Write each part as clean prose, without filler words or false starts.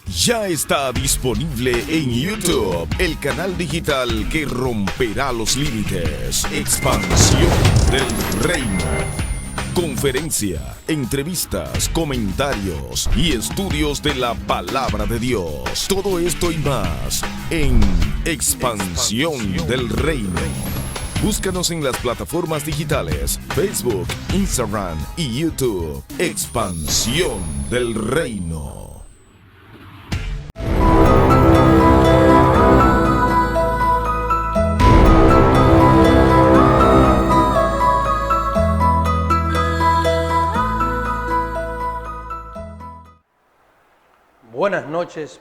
Ya está disponible en YouTube el canal digital que romperá los límites. Expansión del Reino. Conferencia, entrevistas, comentarios y estudios de la Palabra de Dios. Todo esto y más en Expansión del Reino. Búscanos en las plataformas digitales Facebook, Instagram y YouTube. Expansión del Reino.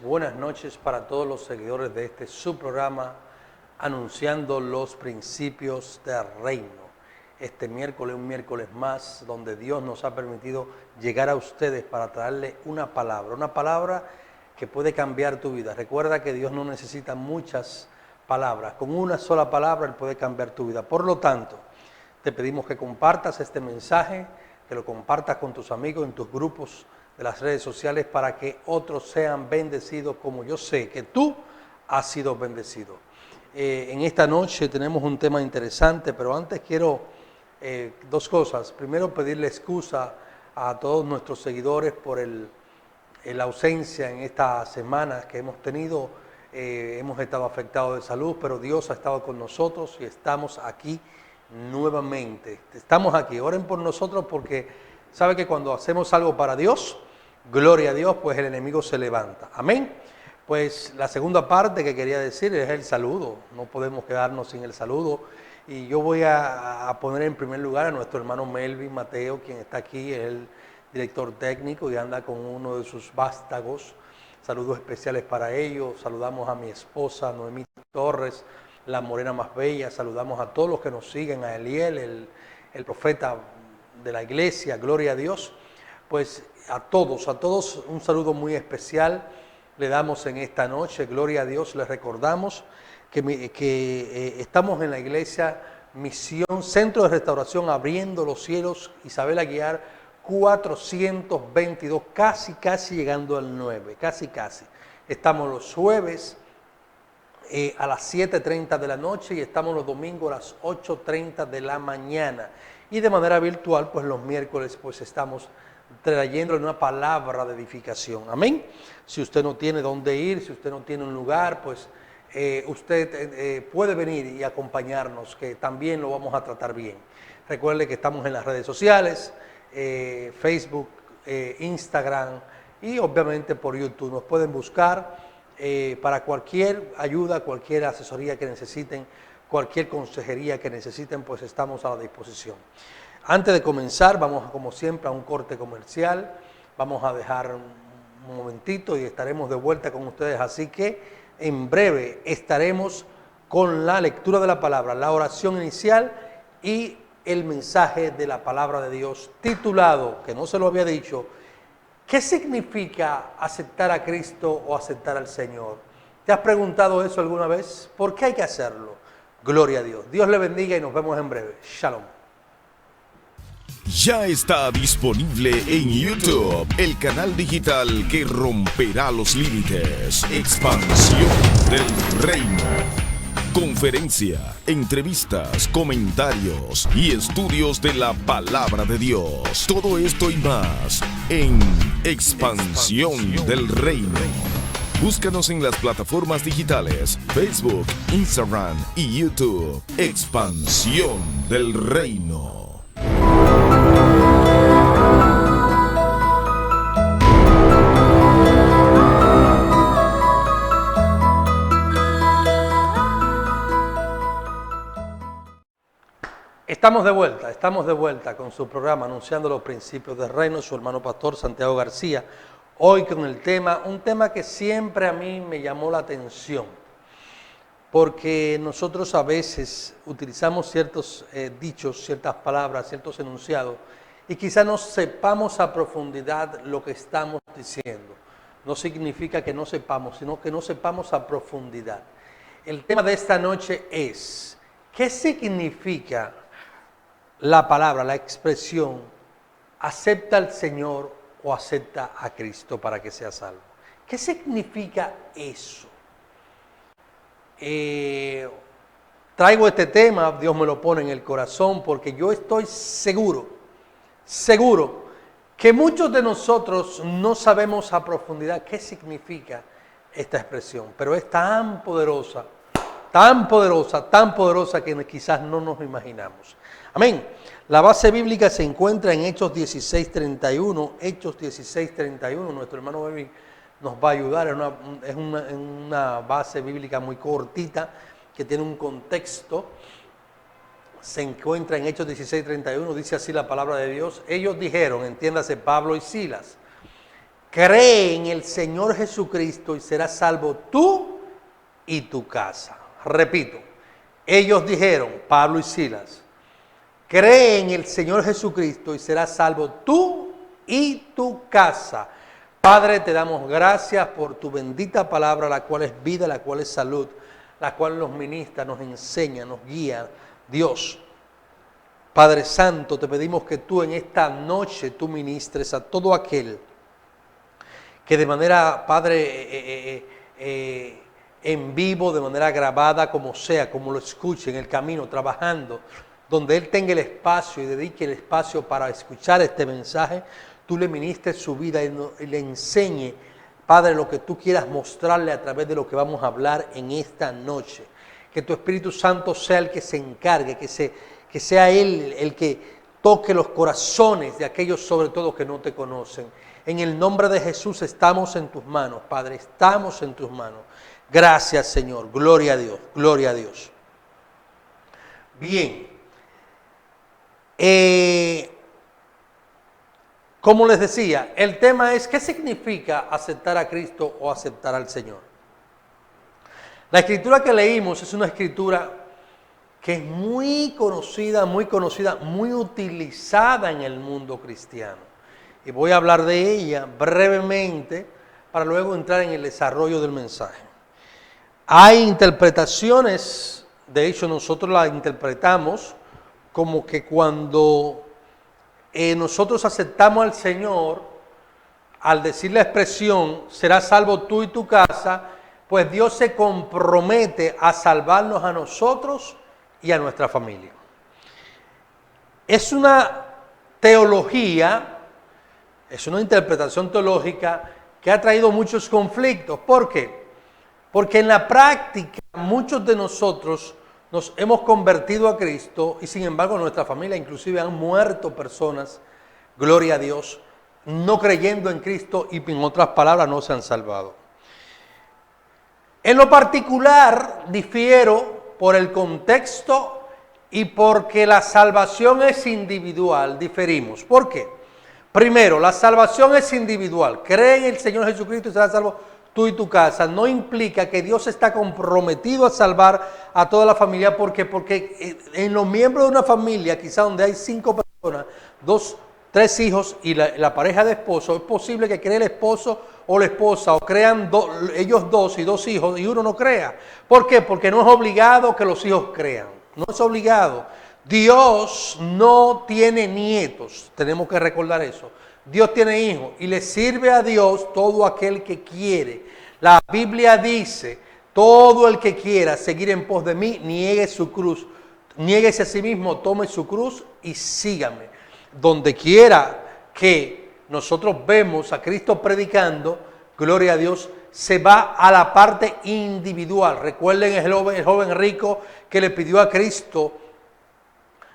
Buenas noches para todos los seguidores de este subprograma anunciando los principios del reino. Este miércoles, un miércoles más, donde Dios nos ha permitido llegar a ustedes para traerle una palabra que puede cambiar tu vida. Recuerda que Dios no necesita muchas palabras, con una sola palabra Él puede cambiar tu vida. Por lo tanto, te pedimos que compartas este mensaje, que lo compartas con tus amigos en tus grupos de las redes sociales para que otros sean bendecidos como yo sé que tú has sido bendecido. En esta noche tenemos un tema interesante, pero antes quiero dos cosas. Primero, pedirle excusa a todos nuestros seguidores por la ausencia en esta semana que hemos tenido. Hemos estado afectados de salud, pero Dios ha estado con nosotros y estamos aquí nuevamente. Estamos aquí, oren por nosotros porque sabe que cuando hacemos algo para Dios, gloria a Dios, pues el enemigo se levanta. Amén. Pues la segunda parte que quería decir es el saludo. No podemos quedarnos sin el saludo. Y yo voy a poner en primer lugar a nuestro hermano Melvin Mateo, quien está aquí, es el director técnico y anda con uno de sus vástagos. Saludos especiales para ellos. Saludamos a mi esposa Noemí Torres, la morena más bella. Saludamos a todos los que nos siguen, a Eliel, el profeta de la iglesia, gloria a Dios. Pues a todos un saludo muy especial le damos en esta noche, gloria a Dios. Les recordamos que estamos en la iglesia Misión Centro de Restauración Abriendo los Cielos, Isabel Aguiar 422, casi llegando al 9, casi. Estamos los jueves a las 7:30 de la noche y estamos los domingos a las 8:30 de la mañana. Y de manera virtual, pues los miércoles pues estamos trayéndole una palabra de edificación. Amén. Si usted no tiene dónde ir, si usted no tiene un lugar, pues usted puede venir y acompañarnos, que también lo vamos a tratar bien. Recuerde que estamos en las redes sociales, Facebook, Instagram y obviamente por YouTube. Nos pueden buscar para cualquier ayuda, cualquier asesoría que necesiten, cualquier consejería que necesiten, pues estamos a la disposición. Antes de comenzar, vamos como siempre a un corte comercial. Vamos a dejar un momentito y estaremos de vuelta con ustedes. Así que en breve estaremos con la lectura de la palabra, la oración inicial y el mensaje de la palabra de Dios titulado, que no se lo había dicho, ¿qué significa aceptar a Cristo o aceptar al Señor? ¿Te has preguntado eso alguna vez? ¿Por qué hay que hacerlo? Gloria a Dios. Dios le bendiga y nos vemos en breve. Shalom. Ya está disponible en YouTube el canal digital que romperá los límites. Expansión del Reino. Conferencia, entrevistas, comentarios y estudios de la Palabra de Dios. Todo esto y más en Expansión del Reino. Búscanos en las plataformas digitales Facebook, Instagram y YouTube. Expansión del Reino. Estamos de vuelta con su programa Anunciando los Principios del Reino, su hermano pastor Santiago García. Hoy con un tema que siempre a mí me llamó la atención, porque nosotros a veces utilizamos ciertos dichos, ciertas palabras, ciertos enunciados, y quizá no sepamos a profundidad lo que estamos diciendo. No significa que no sepamos, sino que no sepamos a profundidad. El tema de esta noche es, ¿qué significa la palabra, la expresión, acepta al Señor o acepta a Cristo para que sea salvo? ¿Qué significa eso? Traigo este tema, Dios me lo pone en el corazón, porque yo estoy seguro que muchos de nosotros no sabemos a profundidad qué significa esta expresión, pero es tan poderosa que quizás no nos imaginamos. Amén. La base bíblica se encuentra en Hechos 16:31. Hechos 16:31. Nuestro hermano Baby nos va a ayudar. Es una base bíblica muy cortita que tiene un contexto. Se encuentra en Hechos 16:31. Dice así la palabra de Dios. Ellos dijeron, entiéndase Pablo y Silas, cree en el Señor Jesucristo y serás salvo tú y tu casa. Repito, ellos dijeron, Pablo y Silas, cree en el Señor Jesucristo y serás salvo tú y tu casa. Padre, te damos gracias por tu bendita palabra, la cual es vida, la cual es salud, la cual nos ministra, nos enseña, nos guía. Dios, Padre Santo, te pedimos que tú en esta noche tú ministres a todo aquel que de manera, Padre, en vivo, de manera grabada, como sea, como lo escuche, en el camino, trabajando, donde él tenga el espacio y dedique el espacio para escuchar este mensaje, tú le ministres su vida y le enseñe, Padre, lo que tú quieras mostrarle a través de lo que vamos a hablar en esta noche. Que tu Espíritu Santo sea el que se encargue, que sea Él el que toque los corazones de aquellos sobre todo que no te conocen. En el nombre de Jesús estamos en tus manos, Padre, estamos en tus manos. Gracias, Señor. Gloria a Dios, gloria a Dios. Bien. Como les decía, el tema es ¿qué significa aceptar a Cristo o aceptar al Señor? La escritura que leímos es una escritura que es muy conocida, muy utilizada en el mundo cristiano. Y voy a hablar de ella brevemente para luego entrar en el desarrollo del mensaje. Hay interpretaciones, de hecho nosotros la interpretamos como que cuando nosotros aceptamos al Señor, al decir la expresión, serás salvo tú y tu casa, pues Dios se compromete a salvarnos a nosotros y a nuestra familia. Es una teología, es una interpretación teológica que ha traído muchos conflictos. ¿Por qué? Porque en la práctica muchos de nosotros nos hemos convertido a Cristo y sin embargo en nuestra familia inclusive han muerto personas, gloria a Dios, no creyendo en Cristo y en otras palabras no se han salvado. En lo particular difiero por el contexto y porque la salvación es individual, diferimos. ¿Por qué? Primero, la salvación es individual. Cree en el Señor Jesucristo y serás salvo tú y tu casa. No implica que Dios está comprometido a salvar a toda la familia. ¿Por qué? Porque en los miembros de una familia, quizá donde hay 5 personas, 2, 3 hijos y la pareja de esposo, es posible que cree el esposo o la esposa o crean ellos 2 y 2 hijos y uno no crea. ¿Por qué? Porque no es obligado que los hijos crean. No es obligado. Dios no tiene nietos, tenemos que recordar eso. Dios tiene hijos y le sirve a Dios todo aquel que quiere. La Biblia dice, todo el que quiera seguir en pos de mí, niegue su cruz, niéguese a sí mismo, tome su cruz y sígame. Donde quiera que nosotros vemos a Cristo predicando, gloria a Dios, se va a la parte individual. Recuerden el joven rico que le pidió a Cristo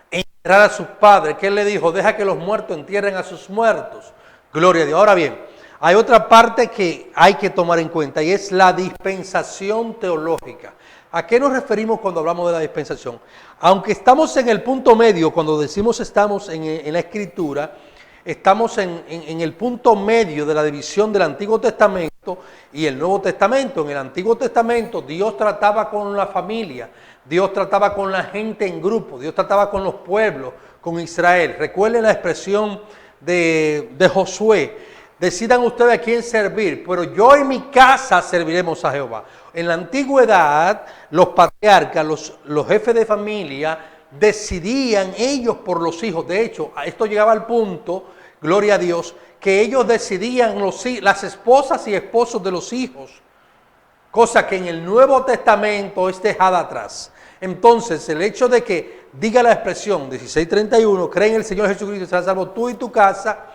enterrar a sus padres, que él le dijo, deja que los muertos entierren a sus muertos. Gloria a Dios. Ahora bien, hay otra parte que hay que tomar en cuenta y es la dispensación teológica. ¿A qué nos referimos cuando hablamos de la dispensación? Aunque estamos en el punto medio, cuando decimos estamos en la Escritura, estamos en el punto medio de la división del Antiguo Testamento y el Nuevo Testamento. En el Antiguo Testamento Dios trataba con la familia, Dios trataba con la gente en grupo, Dios trataba con los pueblos, con Israel. Recuerden la expresión de Josué, decidan ustedes a quién servir, pero yo y mi casa serviremos a Jehová. En la antigüedad, los patriarcas, los jefes de familia, decidían ellos por los hijos. De hecho, esto llegaba al punto, gloria a Dios, que ellos decidían las esposas y esposos de los hijos, cosa que en el Nuevo Testamento es dejada atrás. Entonces, el hecho de que diga la expresión 16:31, cree en el Señor Jesucristo y serás salvo tú y tu casa,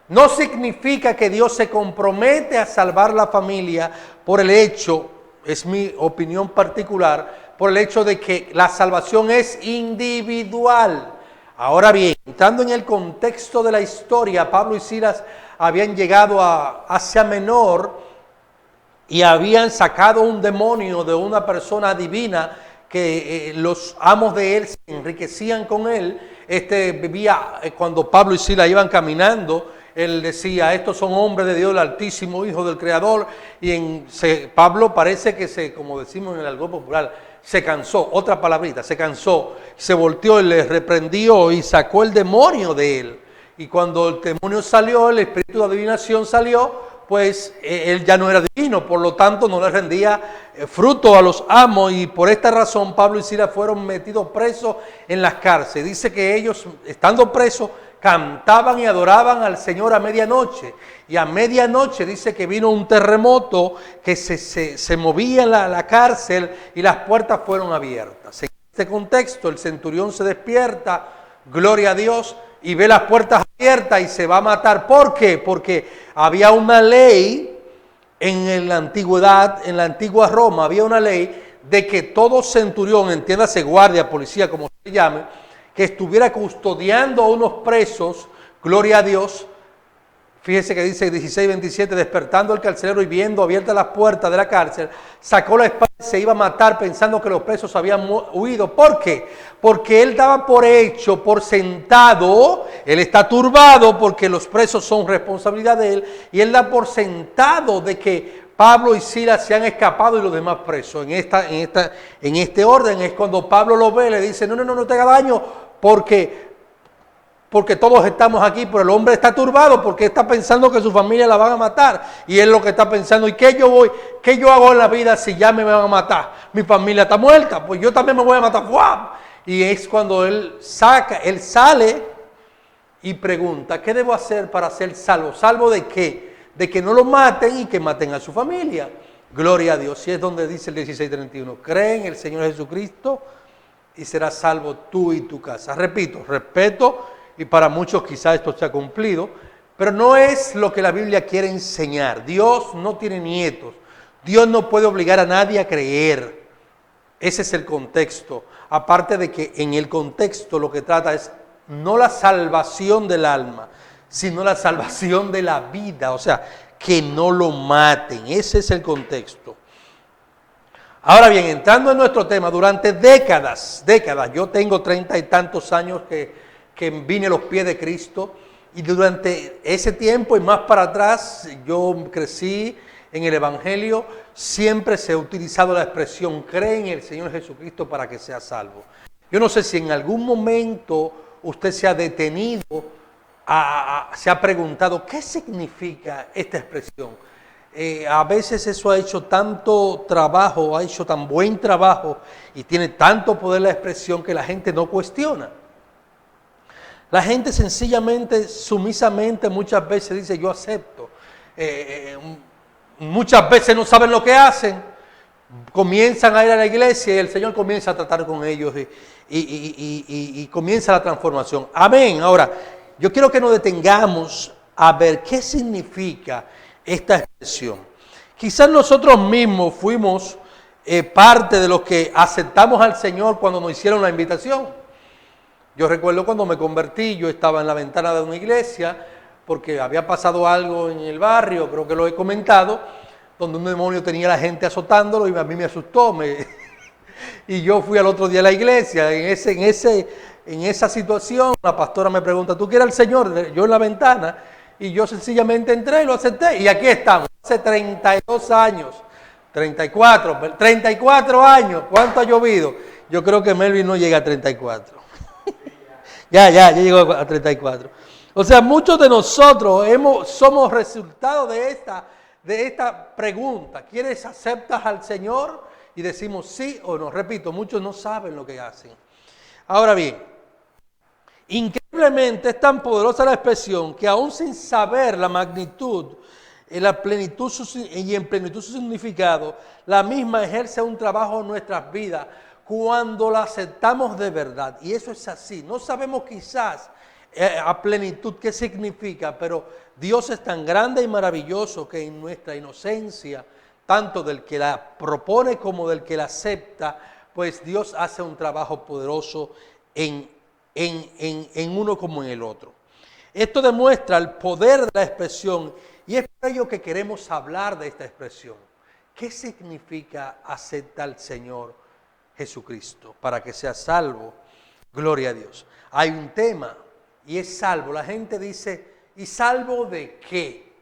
no significa que Dios se compromete a salvar la familia por el hecho, es mi opinión particular, por el hecho de que la salvación es individual. Ahora bien, entrando en el contexto de la historia, Pablo y Silas habían llegado a Asia Menor y habían sacado un demonio de una persona divina que los amos de él se enriquecían con él. Cuando Pablo y Silas iban caminando, él decía, estos son hombres de Dios, el Altísimo, Hijo del Creador. Y Pablo parece que como decimos en el argot popular, se cansó, otra palabrita, se cansó, se volteó y le reprendió y sacó el demonio de él. Y cuando el demonio salió, el espíritu de adivinación salió, pues él ya no era divino, por lo tanto no le rendía fruto a los amos, y por esta razón Pablo y Silas fueron metidos presos en las cárceles. Dice que ellos, estando presos, cantaban y adoraban al Señor a medianoche, y a medianoche dice que vino un terremoto que se movía en la cárcel y las puertas fueron abiertas. En este contexto el centurión se despierta, gloria a Dios, y ve las puertas abiertas y se va a matar. ¿Por qué? Porque había una ley en la antigüedad, en la antigua Roma, había una ley de que todo centurión, entiéndase guardia, policía, como se llame, que estuviera custodiando a unos presos, gloria a Dios. Fíjese que dice 16:27, despertando el carcelero y viendo abiertas las puertas de la cárcel, sacó la espada y se iba a matar pensando que los presos habían huido. ¿Por qué? Porque él daba por hecho, por sentado, él está turbado porque los presos son responsabilidad de él, y él da por sentado de que Pablo y Silas se han escapado y los demás presos. En este orden es cuando Pablo lo ve, le dice, no te haga daño porque todos estamos aquí, pero el hombre está turbado porque está pensando que su familia la van a matar. Y él lo que está pensando, ¿y qué yo hago en la vida si ya me van a matar? Mi familia está muerta, pues yo también me voy a matar. ¡Wow! Y es cuando él sale y pregunta, ¿qué debo hacer para ser salvo? ¿Salvo de qué? De que no lo maten y que maten a su familia. Gloria a Dios. Y es donde dice el 16:31, cree en el Señor Jesucristo y serás salvo tú y tu casa. Repito, respeto. Y para muchos quizás esto se ha cumplido, pero no es lo que la Biblia quiere enseñar. Dios no tiene nietos. Dios no puede obligar a nadie a creer. Ese es el contexto. Aparte de que en el contexto lo que trata es no la salvación del alma, sino la salvación de la vida. O sea, que no lo maten. Ese es el contexto. Ahora bien, entrando en nuestro tema, durante décadas, yo tengo 30 y tantos años que vine a los pies de Cristo, y durante ese tiempo y más para atrás yo crecí en el Evangelio. Siempre se ha utilizado la expresión cree en el Señor Jesucristo para que sea salvo. Yo no sé si en algún momento usted se ha detenido, se ha preguntado ¿qué significa esta expresión? A veces eso ha hecho tanto trabajo, ha hecho tan buen trabajo y tiene tanto poder la expresión que la gente no cuestiona. La gente sencillamente, sumisamente, muchas veces dice yo acepto. Muchas veces no saben lo que hacen, comienzan a ir a la iglesia y el Señor comienza a tratar con ellos y comienza la transformación. Amén. Ahora, yo quiero que nos detengamos a ver qué significa esta expresión. Quizás nosotros mismos fuimos parte de los que aceptamos al Señor cuando nos hicieron la invitación. Yo recuerdo cuando me convertí, yo estaba en la ventana de una iglesia porque había pasado algo en el barrio, creo que lo he comentado, donde un demonio tenía a la gente azotándolo y a mí me asustó. Y yo fui al otro día a la iglesia. En esa situación, la pastora me pregunta, ¿tú quieres al Señor? Yo en la ventana, y yo sencillamente entré y lo acepté. Y aquí estamos, hace 32 años, 34 años. ¿Cuánto ha llovido? Yo creo que Melvin no llega a 34. Ya llegó a 34. O sea, muchos de nosotros somos resultado de esta pregunta. ¿Aceptas al Señor? Y decimos sí o no. Repito, muchos no saben lo que hacen. Ahora bien, increíble Simplemente es tan poderosa la expresión que aún sin saber la magnitud, la plenitud y en plenitud su significado, la misma ejerce un trabajo en nuestras vidas cuando la aceptamos de verdad. Y eso es así. No sabemos quizás a plenitud qué significa, pero Dios es tan grande y maravilloso que en nuestra inocencia, tanto del que la propone como del que la acepta, pues Dios hace un trabajo poderoso en uno como en el otro. Esto demuestra el poder de la expresión y es por ello que queremos hablar de esta expresión. ¿Qué significa aceptar al Señor Jesucristo para que sea salvo? Gloria a Dios. Hay un tema y es salvo. La gente dice, ¿y salvo de qué?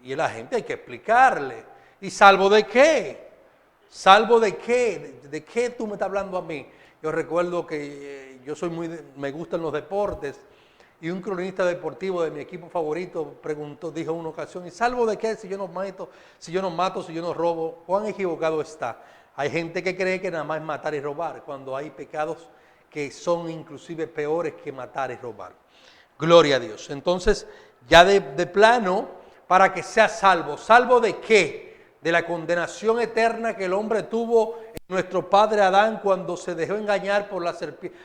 Y a la gente hay que explicarle, ¿y salvo de qué? ¿Salvo de qué? ¿De qué tú me estás hablando a mí? Yo recuerdo que me gustan los deportes y un cronista deportivo de mi equipo favorito dijo en una ocasión, ¿y salvo de qué? Si yo no mato, si yo no robo, ¿cuán equivocado está? Hay gente que cree que nada más es matar y robar, cuando hay pecados que son inclusive peores que matar y robar. Gloria a Dios. Entonces, ya de plano, para que sea salvo. ¿Salvo de qué? De la condenación eterna que el hombre tuvo en nuestro padre Adán cuando se dejó engañar por la serpiente,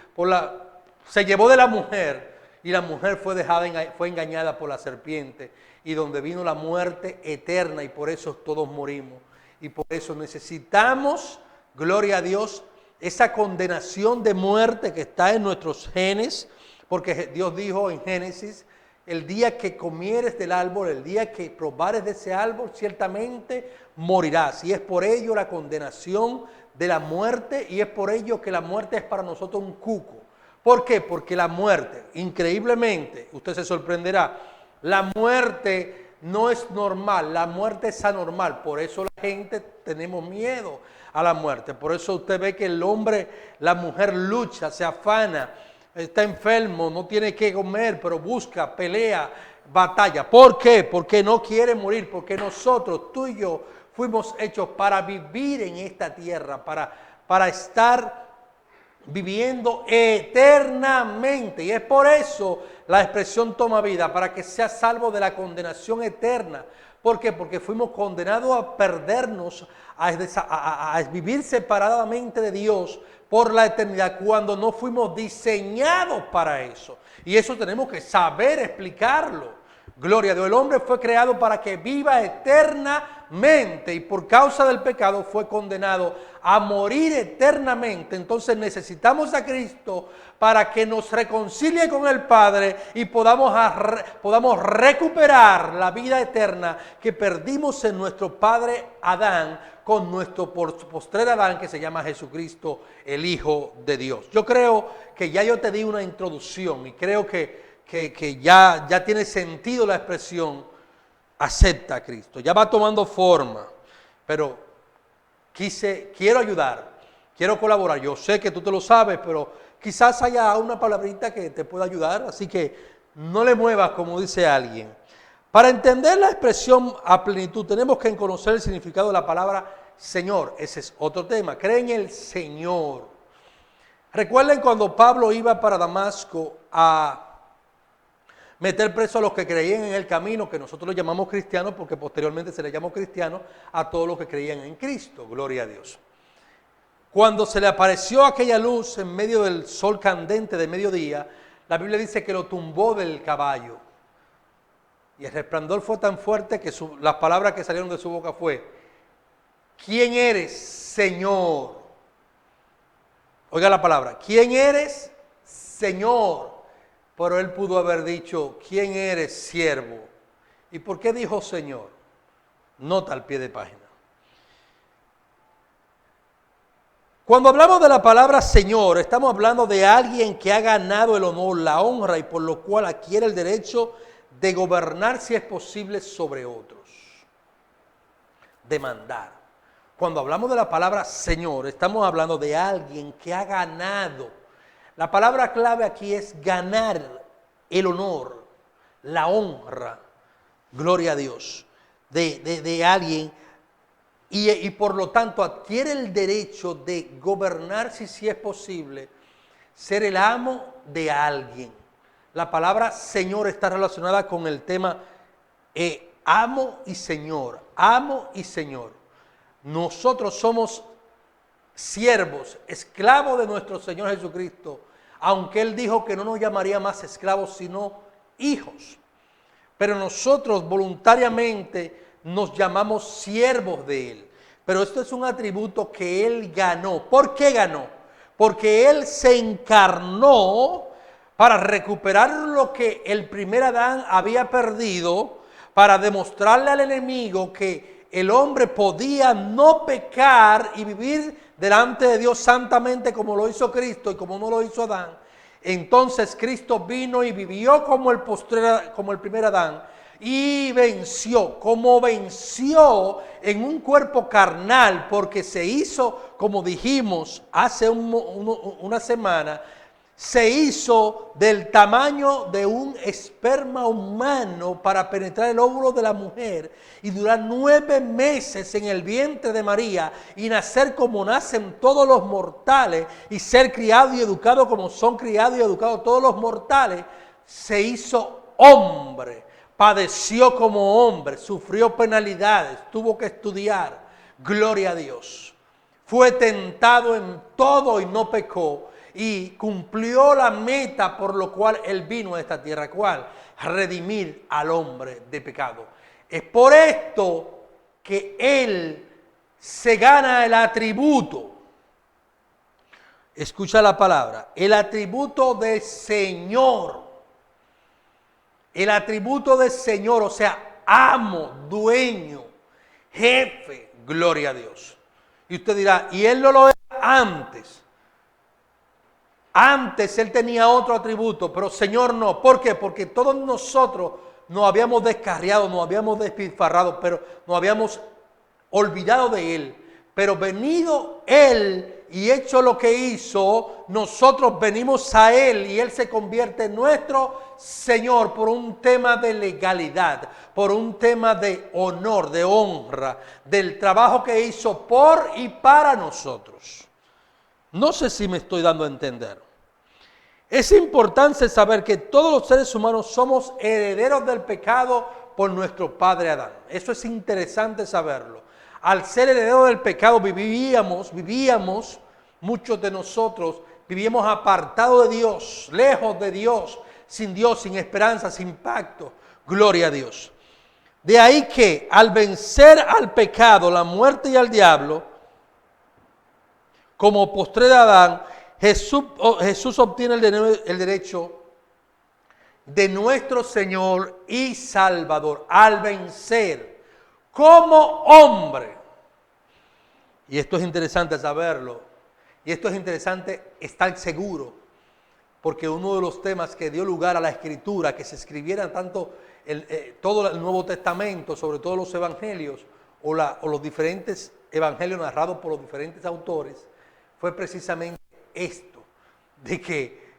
se llevó de la mujer y la mujer fue engañada por la serpiente y donde vino la muerte eterna y por eso todos morimos. Y por eso necesitamos, gloria a Dios, esa condenación de muerte que está en nuestros genes, porque Dios dijo en Génesis, el día que comieres del árbol, el día que probares de ese árbol, ciertamente morirás. Y es por ello la condenación de la muerte y es por ello que la muerte es para nosotros un cuco. ¿Por qué? Porque la muerte, increíblemente, usted se sorprenderá, la muerte no es normal, la muerte es anormal. Por eso la gente tenemos miedo a la muerte. Por eso usted ve que el hombre, la mujer lucha, se afana, está enfermo, no tiene que comer, pero busca, pelea, batalla. ¿Por qué? Porque no quiere morir, porque nosotros, tú y yo, fuimos hechos para vivir en esta tierra, para estar viviendo eternamente. Y es por eso la expresión toma vida, para que sea salvo de la condenación eterna. ¿Por qué? Porque fuimos condenados a perdernos, a vivir separadamente de Dios por la eternidad, cuando no fuimos diseñados para eso. Y eso tenemos que saber explicarlo. Gloria a Dios. El hombre fue creado para que viva eternamente y por causa del pecado fue condenado a morir eternamente. Entonces necesitamos a Cristo para que nos reconcilie con el Padre y podamos recuperar la vida eterna que perdimos en nuestro padre Adán con nuestro postrer Adán, que se llama Jesucristo, el Hijo de Dios. Yo creo que ya yo te di una introducción y creo que ya tiene sentido la expresión acepta a Cristo, ya va tomando forma, pero quiero ayudar, quiero colaborar. Yo sé que tú te lo sabes, pero quizás haya una palabrita que te pueda ayudar, así que no le muevas, como dice alguien. Para entender la expresión a plenitud tenemos que conocer el significado de la palabra Señor. Ese es otro tema. Cree en el Señor. Recuerden cuando Pablo iba para Damasco a meter preso a los que creían en el camino, que nosotros lo llamamos cristianos, porque posteriormente se le llamó cristiano a todos los que creían en Cristo, gloria a Dios. Cuando se le apareció aquella luz en medio del sol candente de mediodía, la Biblia dice que lo tumbó del caballo. Y el resplandor fue tan fuerte que las palabras que salieron de su boca fue, ¿quién eres, Señor? Oiga la palabra, ¿quién eres, Señor? Pero él pudo haber dicho, ¿quién eres, siervo? ¿Y por qué dijo Señor? Nota al pie de página. Cuando hablamos de la palabra Señor, estamos hablando de alguien que ha ganado el honor, la honra y por lo cual adquiere el derecho de gobernar, si es posible, sobre otros. De mandar. Cuando hablamos de la palabra Señor, estamos hablando de alguien que ha ganado. La palabra clave aquí es ganar el honor, la honra, gloria a Dios, de alguien y por lo tanto adquiere el derecho de gobernar, si es posible, ser el amo de alguien. La palabra Señor está relacionada con el tema amo y Señor, amo y Señor. Nosotros somos siervos, esclavos de nuestro Señor Jesucristo, aunque Él dijo que no nos llamaría más esclavos, sino hijos. Pero nosotros voluntariamente nos llamamos siervos de Él. Pero esto es un atributo que Él ganó. ¿Por qué ganó? Porque Él se encarnó para recuperar lo que el primer Adán había perdido, para demostrarle al enemigo que el hombre podía no pecar y vivir delante de Dios santamente como lo hizo Cristo y como no lo hizo Adán. Entonces Cristo vino y vivió como el primer Adán y venció, como venció en un cuerpo carnal, porque se hizo, como dijimos hace una semana, se hizo del tamaño de un esperma humano para penetrar el óvulo de la mujer y durar 9 meses en el vientre de María y nacer como nacen todos los mortales y ser criado y educado como son criados y educados todos los mortales. Se hizo hombre, padeció como hombre, sufrió penalidades, tuvo que estudiar, gloria a Dios. Fue tentado en todo y no pecó. Y cumplió la meta por lo cual Él vino a esta tierra. ¿Cuál? Redimir al hombre de pecado. Es por esto que Él se gana el atributo. Escucha la palabra. El atributo de Señor. El atributo de Señor, o sea, amo, dueño, jefe. Gloria a Dios. Y usted dirá, ¿y Él no lo era antes? Antes Él tenía otro atributo, pero Señor no. ¿Por qué? Porque todos nosotros nos habíamos descarriado, nos habíamos despilfarrado, pero nos habíamos olvidado de Él. Pero venido Él y hecho lo que hizo, nosotros venimos a Él y Él se convierte en nuestro Señor por un tema de legalidad, por un tema de honor, de honra, del trabajo que hizo por y para nosotros. No sé si me estoy dando a entender. Es importante saber que todos los seres humanos somos herederos del pecado por nuestro padre Adán. Eso es interesante saberlo. Al ser herederos del pecado vivíamos, muchos de nosotros vivíamos apartados de Dios, lejos de Dios, sin esperanza, sin pacto. Gloria a Dios. De ahí que al vencer al pecado, la muerte y al diablo, como postre de Adán, Jesús obtiene el derecho de nuestro Señor y Salvador al vencer como hombre. Y esto es interesante saberlo. Y esto es interesante estar seguro. Porque uno de los temas que dio lugar a la escritura, que se escribiera tanto todo el Nuevo Testamento, sobre todo los evangelios, o los diferentes evangelios narrados por los diferentes autores, fue precisamente esto, de que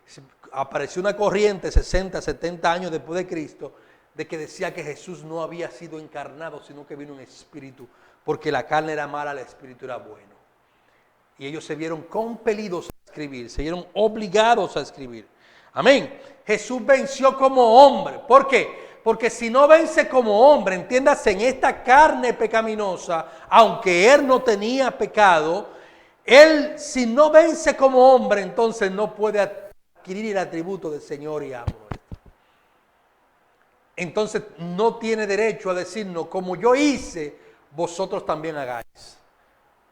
apareció una corriente 60, 70 años después de Cristo, de que decía que Jesús no había sido encarnado, sino que vino en espíritu, porque la carne era mala, el espíritu era bueno. Y ellos se vieron compelidos a escribir, se vieron obligados a escribir. Amén. Jesús venció como hombre. ¿Por qué? Porque si no vence como hombre, entiéndase, en esta carne pecaminosa, aunque Él no tenía pecado, Él, si no vence como hombre, entonces no puede adquirir el atributo de Señor y amo. Entonces no tiene derecho a decirnos, como yo hice, vosotros también hagáis.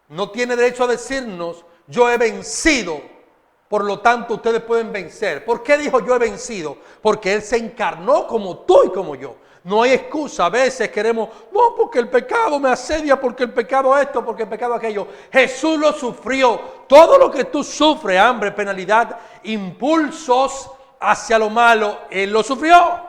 No tiene derecho a decirnos, yo he vencido, por lo tanto ustedes pueden vencer. ¿Por qué dijo yo he vencido? Porque Él se encarnó como tú y como yo. No hay excusa. A veces queremos, no, porque el pecado me asedia, porque el pecado esto, porque el pecado aquello. Jesús lo sufrió. Todo lo que tú sufres, hambre, penalidad, impulsos hacia lo malo, Él lo sufrió.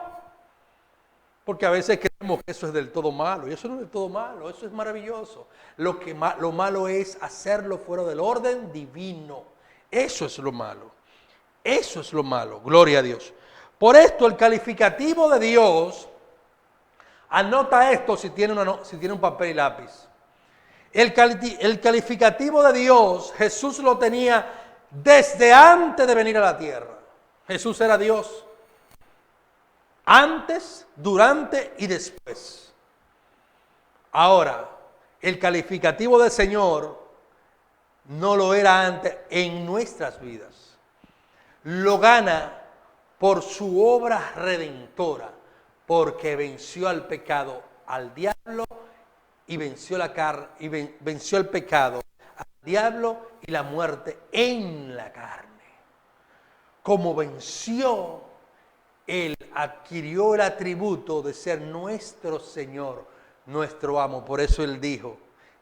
Porque a veces creemos que eso es del todo malo. Y eso no es del todo malo, eso es maravilloso. Lo malo es hacerlo fuera del orden divino. Eso es lo malo. Eso es lo malo. Gloria a Dios. Por esto el calificativo de Dios, anota esto si tiene un papel y lápiz. El calificativo de Dios, Jesús lo tenía desde antes de venir a la tierra. Jesús era Dios antes, durante y después. Ahora, el calificativo de Señor no lo era antes en nuestras vidas. Lo gana por su obra redentora, porque venció al pecado, al diablo, y venció la carne, y venció el pecado, al diablo y la muerte en la carne. Como venció, Él adquirió el atributo de ser nuestro Señor, nuestro amo. Por eso Él dijo,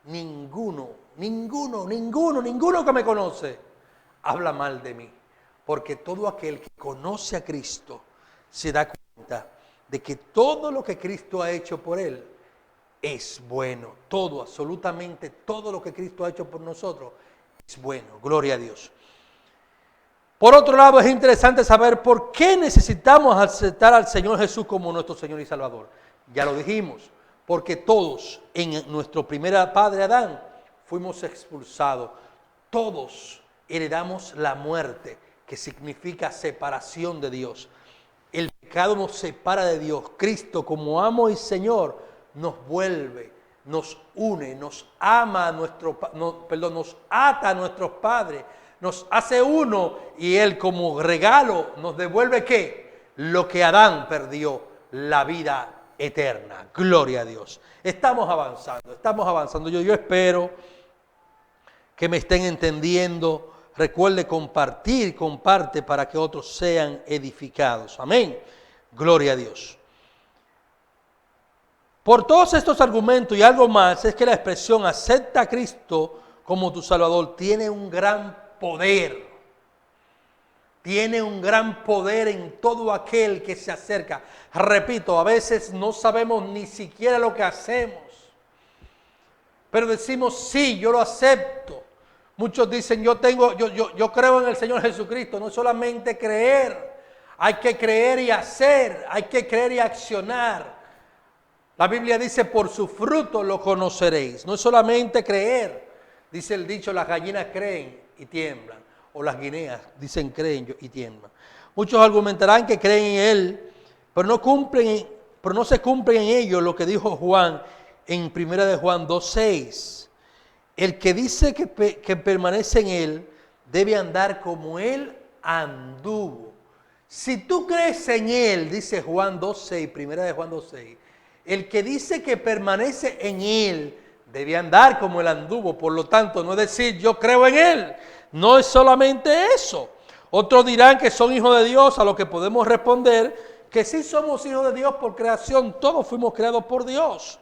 ninguno que me conoce habla mal de mí. Porque todo aquel que conoce a Cristo se da cuenta de que todo lo que Cristo ha hecho por él es bueno. Todo, absolutamente todo lo que Cristo ha hecho por nosotros es bueno. Gloria a Dios. Por otro lado, es interesante saber por qué necesitamos aceptar al Señor Jesús como nuestro Señor y Salvador. Ya lo dijimos, porque todos en nuestro primer padre Adán fuimos expulsados. Todos heredamos la muerte, que significa separación de Dios. El pecado nos separa de Dios. Cristo, como amo y Señor, nos vuelve, nos une, nos ama nos ata a nuestros padres, nos hace uno, y Él como regalo nos devuelve ¿qué? Lo que Adán perdió, la vida eterna. Gloria a Dios. Estamos avanzando. Yo espero que me estén entendiendo. Recuerde comparte para que otros sean edificados. Amén. Gloria a Dios. Por todos estos argumentos y algo más, es que la expresión acepta a Cristo como tu Salvador tiene un gran poder. Tiene un gran poder en todo aquel que se acerca. Repito, a veces no sabemos ni siquiera lo que hacemos, pero decimos, sí, yo lo acepto. Muchos dicen, yo creo en el Señor Jesucristo. No es solamente creer, hay que creer y hacer, hay que creer y accionar. La Biblia dice, por su fruto lo conoceréis. No es solamente creer. Dice el dicho, las gallinas creen y tiemblan. O las guineas dicen creen y tiemblan. Muchos argumentarán que creen en Él, pero no se cumplen en ello lo que dijo Juan en 1 de Juan 2:6. El que dice que permanece en Él debe andar como Él anduvo. Si tú crees en Él, dice Juan 2:6, 1 de Juan 2:6, el que dice que permanece en Él debe andar como Él anduvo. Por lo tanto, no es decir yo creo en Él, no es solamente eso. Otros dirán que son hijos de Dios, a lo que podemos responder que sí somos hijos de Dios por creación, todos fuimos creados por Dios.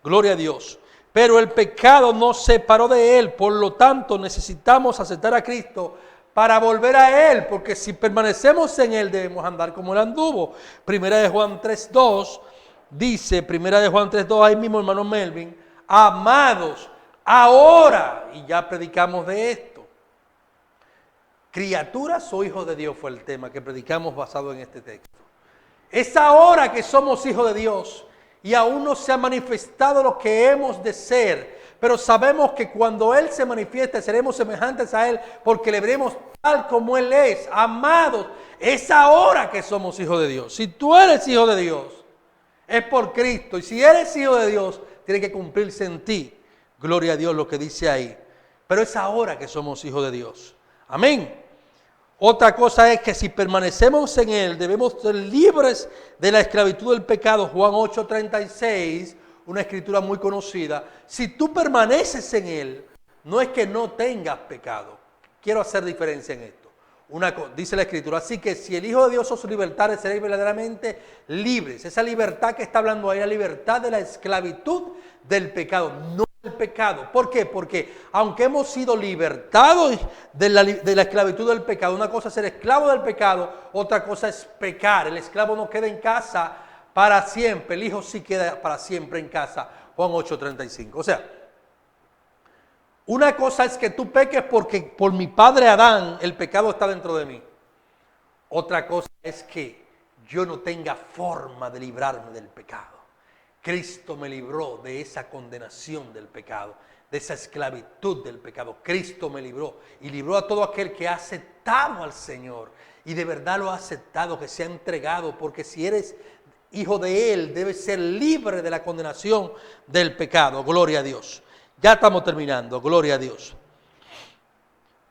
Gloria a Dios. Pero el pecado nos separó de Él, por lo tanto necesitamos aceptar a Cristo para volver a Él, porque si permanecemos en Él debemos andar como Él anduvo. 1 de Juan 3:2 dice, 1 de Juan 3:2, ahí mismo hermano Melvin, amados, ahora, y ya predicamos de esto, criaturas o hijos de Dios fue el tema que predicamos basado en este texto. Es ahora que somos hijos de Dios. Y aún no se ha manifestado lo que hemos de ser. Pero sabemos que cuando Él se manifieste seremos semejantes a Él, porque le veremos tal como Él es. Amados, es ahora que somos hijos de Dios. Si tú eres hijo de Dios, es por Cristo. Y si eres hijo de Dios, tiene que cumplirse en ti. Gloria a Dios lo que dice ahí. Pero es ahora que somos hijos de Dios. Amén. Otra cosa es que si permanecemos en Él, debemos ser libres de la esclavitud del pecado. Juan 8:36, una escritura muy conocida. Si tú permaneces en Él, no es que no tengas pecado. Quiero hacer diferencia en esto. Dice la escritura, así que si el Hijo de Dios os libertare, seréis verdaderamente libres. Esa libertad que está hablando ahí, la libertad de la esclavitud del pecado, no del pecado. ¿Por qué? Porque aunque hemos sido libertados de la esclavitud del pecado, una cosa es ser esclavo del pecado, otra cosa es pecar. El esclavo no queda en casa para siempre, el Hijo sí queda para siempre en casa. Juan 8:35. O sea, una cosa es que tú peques porque por mi padre Adán el pecado está dentro de mí. Otra cosa es que yo no tenga forma de librarme del pecado. Cristo me libró de esa condenación del pecado, de esa esclavitud del pecado. Cristo me libró y libró a todo aquel que ha aceptado al Señor y de verdad lo ha aceptado, que se ha entregado, porque si eres hijo de Él, debes ser libre de la condenación del pecado. Gloria a Dios. Ya estamos terminando, gloria a Dios.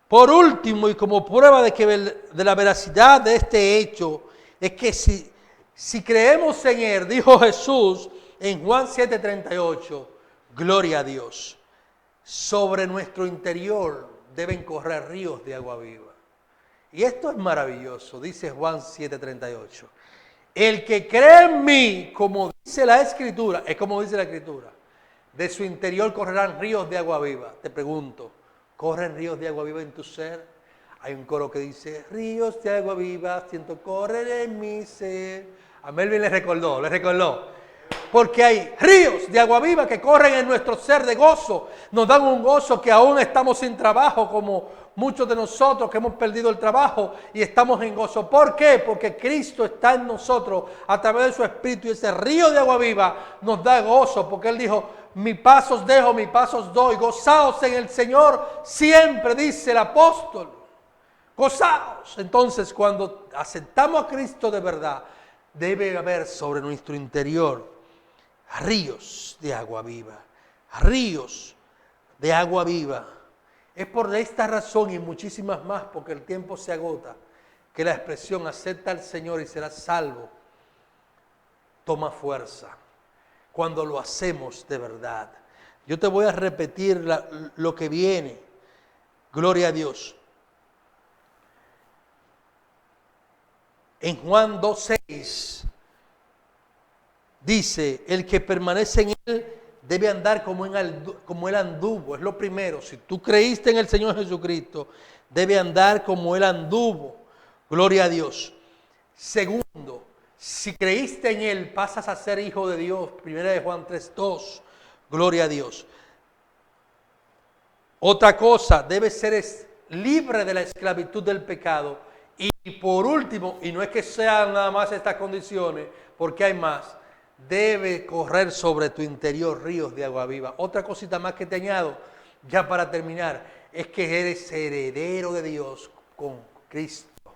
Por último, y como prueba de la veracidad de este hecho, es que si creemos en Él, dijo Jesús en Juan 7:38, gloria a Dios, sobre nuestro interior deben correr ríos de agua viva. Y esto es maravilloso, dice Juan 7:38. El que cree en mí, como dice la Escritura, es como dice la Escritura, de su interior correrán ríos de agua viva. Te pregunto, ¿corren ríos de agua viva en tu ser? Hay un coro que dice, ríos de agua viva, siento correr en mi ser. A Melvin le recordó. Porque hay ríos de agua viva que corren en nuestro ser de gozo. Nos dan un gozo que aún estamos sin trabajo, como muchos de nosotros que hemos perdido el trabajo y estamos en gozo. ¿Por qué? Porque Cristo está en nosotros a través de su Espíritu y ese río de agua viva nos da gozo. Porque Él dijo, mi paz os dejo, mi paz os doy. Gozaos en el Señor siempre, dice el apóstol. Gozaos. Entonces, cuando aceptamos a Cristo de verdad, debe haber sobre nuestro interior ríos de agua viva. Ríos de agua viva. Es por esta razón y muchísimas más, porque el tiempo se agota, que la expresión acepta al Señor y serás salvo toma fuerza cuando lo hacemos de verdad. Yo te voy a repetir lo que viene. Gloria a Dios. En Juan 2:6 dice, el que permanece en Él debe andar como Él anduvo. Es lo primero. Si tú creíste en el Señor Jesucristo, debe andar como Él anduvo. Gloria a Dios. Segundo, si creíste en Él, pasas a ser hijo de Dios. Primera de Juan 3:2. Gloria a Dios. Otra cosa, debes ser libre de la esclavitud del pecado. Y por último, y no es que sean nada más estas condiciones, porque hay más, debe correr sobre tu interior ríos de agua viva. Otra cosita más que te añado, ya para terminar, es que eres heredero de Dios con Cristo.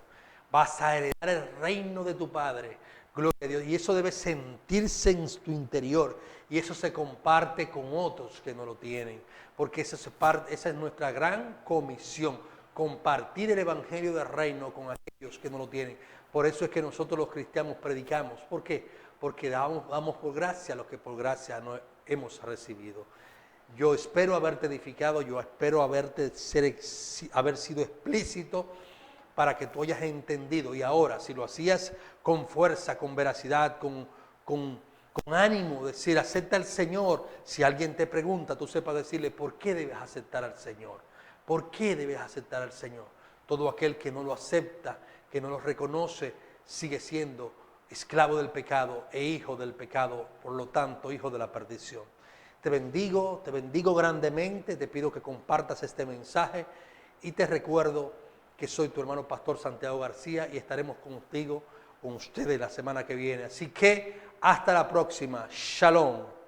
Vas a heredar el reino de tu Padre. Gloria a Dios. Y eso debe sentirse en tu interior. Y eso se comparte con otros que no lo tienen. Porque esa es nuestra gran comisión. Compartir el evangelio del reino con aquellos que no lo tienen. Por eso es que nosotros los cristianos predicamos. ¿Por qué? Porque damos por gracia lo que por gracia no hemos recibido. Yo espero haberte edificado, yo espero haber sido explícito para que tú hayas entendido. Y ahora, si lo hacías con fuerza, con veracidad, con ánimo, decir, acepta al Señor. Si alguien te pregunta, tú sepas decirle, ¿por qué debes aceptar al Señor? ¿Por qué debes aceptar al Señor? Todo aquel que no lo acepta, que no lo reconoce, sigue siendo esclavo del pecado e hijo del pecado, por lo tanto, hijo de la perdición. Te bendigo grandemente, te pido que compartas este mensaje y te recuerdo que soy tu hermano Pastor Santiago García y estaremos con ustedes la semana que viene. Así que hasta la próxima. Shalom.